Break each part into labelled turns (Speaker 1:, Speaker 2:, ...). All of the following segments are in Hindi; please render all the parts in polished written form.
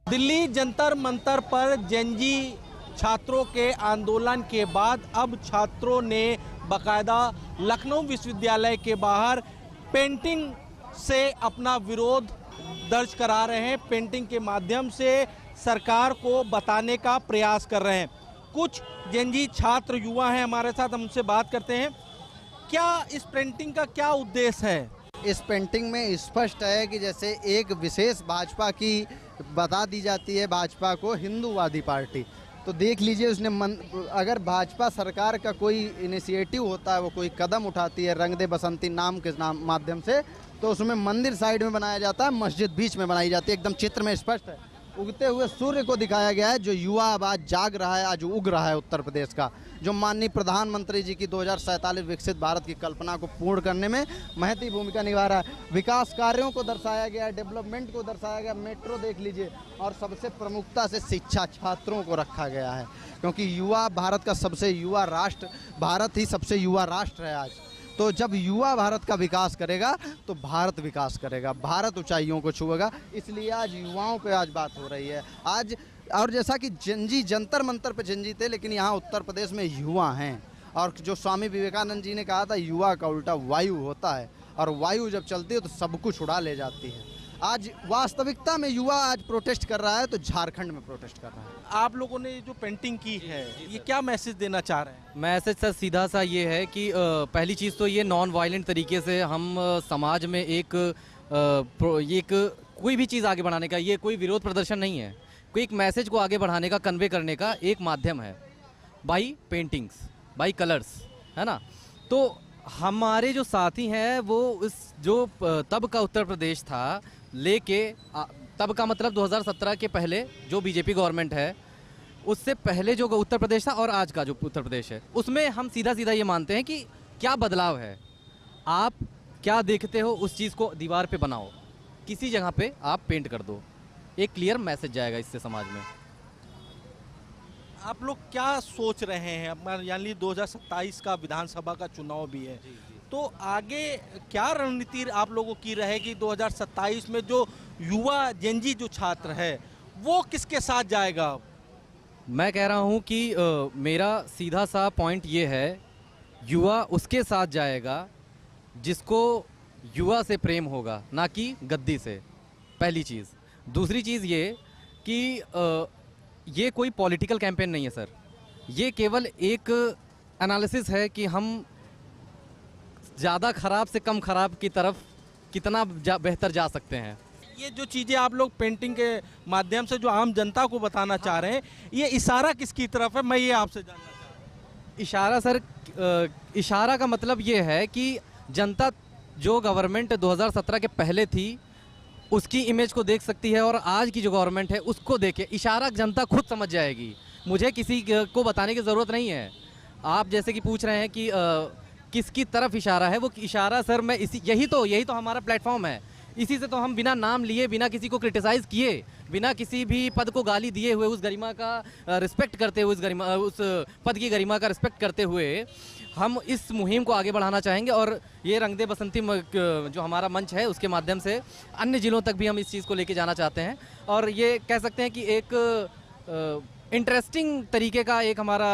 Speaker 1: दिल्ली जंतर मंतर पर जेनजी छात्रों के आंदोलन के बाद अब छात्रों ने बाकायदा लखनऊ विश्वविद्यालय के बाहर पेंटिंग से अपना विरोध दर्ज करा रहे हैं। पेंटिंग के माध्यम से सरकार को बताने का प्रयास कर रहे हैं। कुछ जेनजी छात्र युवा हैं हमारे साथ, हम उनसे बात करते हैं। क्या इस पेंटिंग का क्या उद्देश्य है?
Speaker 2: इस पेंटिंग में स्पष्ट है कि जैसे एक विशेष भाजपा की बता दी जाती है, भाजपा को हिंदूवादी पार्टी। तो देख लीजिए उसने अगर भाजपा सरकार का कोई इनिशिएटिव होता है, वो कोई कदम उठाती है रंग दे बसंती नाम के माध्यम से, तो उसमें मंदिर साइड में बनाया जाता है, मस्जिद बीच में बनाई जाती है। एकदम चित्र में स्पष्ट है। उगते हुए सूर्य को दिखाया गया है, जो युवा अब आज जाग रहा है, आज उग रहा है उत्तर प्रदेश का, जो माननीय प्रधानमंत्री जी की 2047 विकसित भारत की कल्पना को पूर्ण करने में महती भूमिका निभा रहा है। विकास कार्यों को दर्शाया गया, डेवलपमेंट को दर्शाया गया, मेट्रो देख लीजिए, और सबसे प्रमुखता से शिक्षा छात्रों को रखा गया है, क्योंकि युवा भारत का सबसे युवा राष्ट्र, भारत ही सबसे युवा राष्ट्र है आज। तो जब युवा भारत का विकास करेगा तो भारत विकास करेगा, भारत ऊंचाइयों को छुएगा। इसलिए आज युवाओं पे आज बात हो रही है आज। और जैसा कि जेनजी जंतर मंतर पे जेनजी थे, लेकिन यहाँ उत्तर प्रदेश में युवा हैं। और जो स्वामी विवेकानंद जी ने कहा था, युवा का उल्टा वायु होता है, और वायु जब चलती है तो सब कुछ उड़ा ले जाती है। आज वास्तविकता में युवा आज प्रोटेस्ट कर रहा है, तो झारखंड में प्रोटेस्ट कर रहा है।
Speaker 1: आप लोगों ने जो पेंटिंग की है, ये क्या मैसेज देना चाह रहे हैं?
Speaker 3: मैसेज सर सीधा सा ये है कि पहली चीज़ तो ये नॉन वायलेंट तरीके से हम समाज में एक कोई भी चीज़ आगे बढ़ाने का, ये कोई विरोध प्रदर्शन नहीं है, कोई एक मैसेज को आगे बढ़ाने का, कन्वे करने का एक माध्यम है, बाई पेंटिंग्स, बाई कलर्स, है ना। तो हमारे जो साथी हैं वो इस जो तब का उत्तर प्रदेश था लेके, तब का मतलब 2017 के पहले जो बीजेपी गवर्नमेंट है, उससे पहले जो उत्तर प्रदेश था और आज का जो उत्तर प्रदेश है, उसमें हम सीधा सीधा ये मानते हैं कि क्या बदलाव है। आप क्या देखते हो उस चीज़ को दीवार पे बनाओ, किसी जगह पे आप पेंट कर दो, एक क्लियर मैसेज जाएगा इससे समाज में।
Speaker 1: आप लोग क्या सोच रहे हैं? यानी 2027 का विधानसभा का चुनाव भी है, तो आगे क्या रणनीति आप लोगों की रहेगी? 2027 में जो युवा जेनजी जो छात्र है वो किसके साथ जाएगा?
Speaker 3: मैं कह रहा हूँ कि मेरा सीधा सा पॉइंट ये है, युवा उसके साथ जाएगा जिसको युवा से प्रेम होगा, ना कि गद्दी से, पहली चीज़। दूसरी चीज़ ये कि ये कोई पॉलिटिकल कैंपेन नहीं है सर, ये केवल एक एनालिसिस है कि हम ज़्यादा ख़राब से कम ख़राब की तरफ कितना बेहतर जा सकते हैं।
Speaker 1: ये जो चीज़ें आप लोग पेंटिंग के माध्यम से जो आम जनता को बताना चाह रहे हैं, ये इशारा किसकी तरफ है, मैं ये आपसे जानना चाह रहा हूँ।
Speaker 3: इशारा सर, इशारा का मतलब ये है कि जनता जो गवर्नमेंट 2017 के पहले थी उसकी इमेज को देख सकती है, और आज की जो गवर्नमेंट है उसको देखे। इशारा जनता खुद समझ जाएगी, मुझे किसी को बताने की ज़रूरत नहीं है। आप जैसे कि पूछ रहे हैं कि किसकी तरफ इशारा है, वो इशारा सर मैं यही तो हमारा प्लेटफॉर्म है। इसी से तो हम बिना नाम लिए, बिना किसी को क्रिटिसाइज़ किए, बिना किसी भी पद को गाली दिए हुए, उस गरिमा का रिस्पेक्ट करते हुए, उस पद की गरिमा का रिस्पेक्ट करते हुए हम इस मुहिम को आगे बढ़ाना चाहेंगे। और ये रंग दे बसंती जो हमारा मंच है, उसके माध्यम से अन्य ज़िलों तक भी हम इस चीज़ को लेके जाना चाहते हैं। और ये कह सकते हैं कि एक इंटरेस्टिंग तरीके का एक हमारा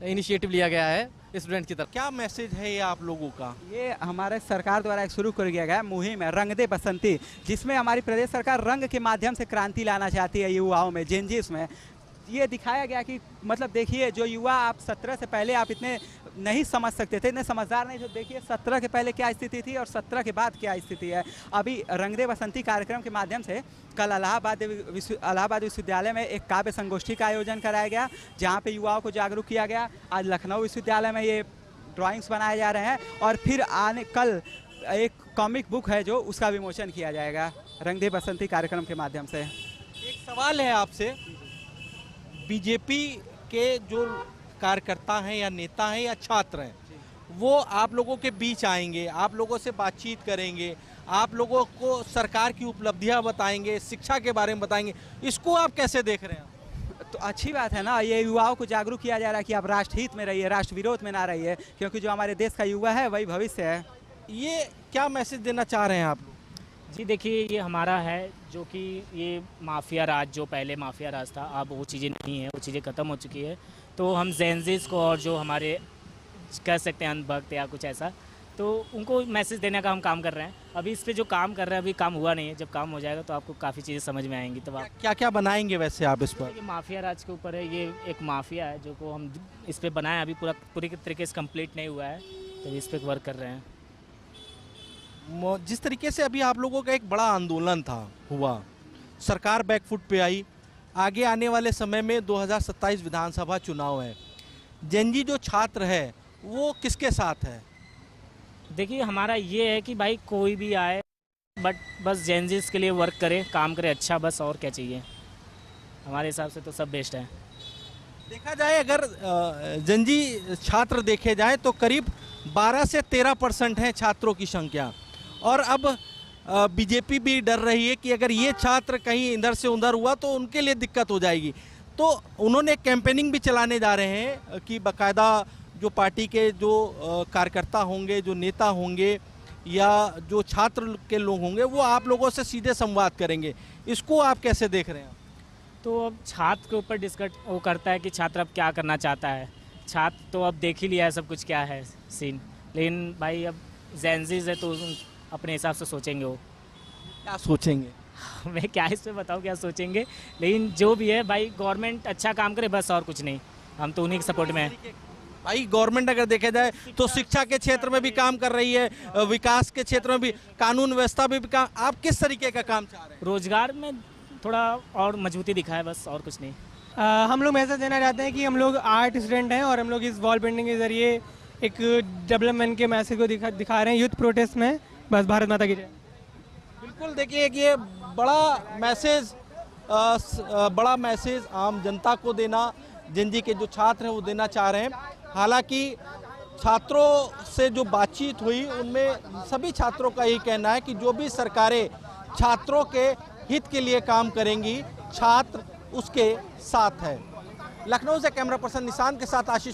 Speaker 3: इनिशिएटिव लिया गया है स्टूडेंट की तरफ।
Speaker 1: क्या मैसेज है ये आप लोगों का?
Speaker 4: ये हमारे सरकार द्वारा एक शुरू कर दिया गया मुहिम है रंग दे बसंती, जिसमें हमारी प्रदेश सरकार रंग के माध्यम से क्रांति लाना चाहती है युवाओं में, जेनजीस में। ये दिखाया गया कि मतलब देखिए, जो युवा आप 17 से पहले आप इतने नहीं समझ सकते थे, इतने समझदार नहीं थे। देखिए 17 के पहले क्या स्थिति थी और 17 के बाद क्या स्थिति है। अभी रंग दे बसंती कार्यक्रम के माध्यम से कल इलाहाबाद विश्वविद्यालय में एक काव्य संगोष्ठी का आयोजन कराया गया, जहाँ पे युवाओं को जागरूक किया गया। आज लखनऊ विश्वविद्यालय में ये ड्राइंग्स बनाए जा रहे हैं, और फिर कल एक कॉमिक बुक है जो उसका विमोचन किया जाएगा रंग दे बसंती कार्यक्रम के माध्यम से।
Speaker 1: एक सवाल है आपसे, बीजेपी के जो कार्यकर्ता हैं या नेता हैं या छात्र हैं, वो आप लोगों के बीच आएंगे, आप लोगों से बातचीत करेंगे, आप लोगों को सरकार की उपलब्धियां बताएंगे, शिक्षा के बारे में बताएंगे, इसको आप कैसे देख रहे हैं?
Speaker 4: तो अच्छी बात है ना, ये युवाओं को जागरूक किया जा रहा है कि आप राष्ट्रहित में रहिए, राष्ट्र विरोध में ना रहिए, क्योंकि जो हमारे देश का युवा है वही भविष्य है।
Speaker 1: ये क्या मैसेज देना चाह रहे हैं आप लोग?
Speaker 5: जी देखिए, ये हमारा है जो कि ये माफिया राज, जो पहले माफिया राज था, अब वो चीज़ें नहीं है, वो चीज़ें ख़त्म हो चुकी है। तो हम जेनजीज को और जो हमारे कह सकते हैं अंधभक्त या कुछ ऐसा, तो उनको मैसेज देने का हम काम कर रहे हैं। अभी इस पे जो काम कर रहे हैं, अभी काम हुआ नहीं है, जब काम हो जाएगा तो आपको काफ़ी चीज़ें समझ में आएंगी। तो आप
Speaker 1: क्या क्या बनाएंगे वैसे आप इस पर?
Speaker 5: ये माफिया राज के ऊपर है, ये एक माफिया है जो को हम इस पे बनाए, अभी पूरी तरीके से कंप्लीट नहीं हुआ है, तो इस पे वर्क कर रहे हैं।
Speaker 1: जिस तरीके से अभी आप लोगों का एक बड़ा आंदोलन था हुआ, सरकार बैकफुट पे आई, आगे आने वाले समय में 2027 विधानसभा चुनाव है, जेनजी जो छात्र है वो किसके साथ है?
Speaker 5: देखिए, हमारा ये है कि भाई कोई भी आए, बट बस जेनजीज के लिए वर्क करे, काम करे अच्छा, बस और क्या चाहिए। हमारे हिसाब से तो सब बेस्ट है।
Speaker 1: देखा जाए अगर जेनजी छात्र देखे जाए तो करीब 12 से 13% है छात्रों की संख्या, और अब बीजेपी भी डर रही है कि अगर ये छात्र कहीं इधर से उधर हुआ तो उनके लिए दिक्कत हो जाएगी। तो उन्होंने कैंपेनिंग भी चलाने जा रहे हैं कि बाकायदा जो पार्टी के जो कार्यकर्ता होंगे, जो नेता होंगे या जो छात्र के लोग होंगे, वो आप लोगों से सीधे संवाद करेंगे। इसको आप कैसे देख रहे हैं?
Speaker 5: तो अब छात्र के ऊपर डिस्कस वो करता है कि छात्र अब क्या करना चाहता है। छात्र तो अब देख ही लिया है सब कुछ क्या है सीन, लेकिन भाई अब जेनजीज है तो अपने हिसाब से सोचेंगे वो।
Speaker 1: क्या सोचेंगे?
Speaker 5: मैं क्या इस पे बताऊँ क्या सोचेंगे, लेकिन जो भी है भाई गवर्नमेंट अच्छा काम करे, बस और कुछ नहीं। हम तो उन्हीं के सपोर्ट में हैं।
Speaker 1: भाई गवर्नमेंट अगर देखा जाए तो शिक्षा के क्षेत्र में भी काम कर रही है, विकास के क्षेत्र में भी, कानून व्यवस्था में भी काम। आप किस तरीके का काम चाह रहे हैं?
Speaker 5: रोजगार में थोड़ा और मजबूती दिखाए, बस और कुछ नहीं।
Speaker 6: हम लोग मैसेज देना चाहते हैं कि हम लोग आर्ट स्टूडेंट हैं और हम लोग इस वॉल पेंटिंग के ज़रिए एक डेवलपमेंट के मैसेज को दिखा रहे हैं यूथ प्रोटेस्ट में। बस भारत माता की जय।
Speaker 1: बिल्कुल, देखिए कि ये बड़ा मैसेज आम जनता को देना, जेनजी के जो छात्र हैं वो देना चाह रहे हैं। हालांकि छात्रों से जो बातचीत हुई उनमें सभी छात्रों का यही कहना है कि जो भी सरकारें छात्रों के हित के लिए काम करेंगी, छात्र उसके साथ है। लखनऊ से कैमरा पर्सन निशान के साथ आशीष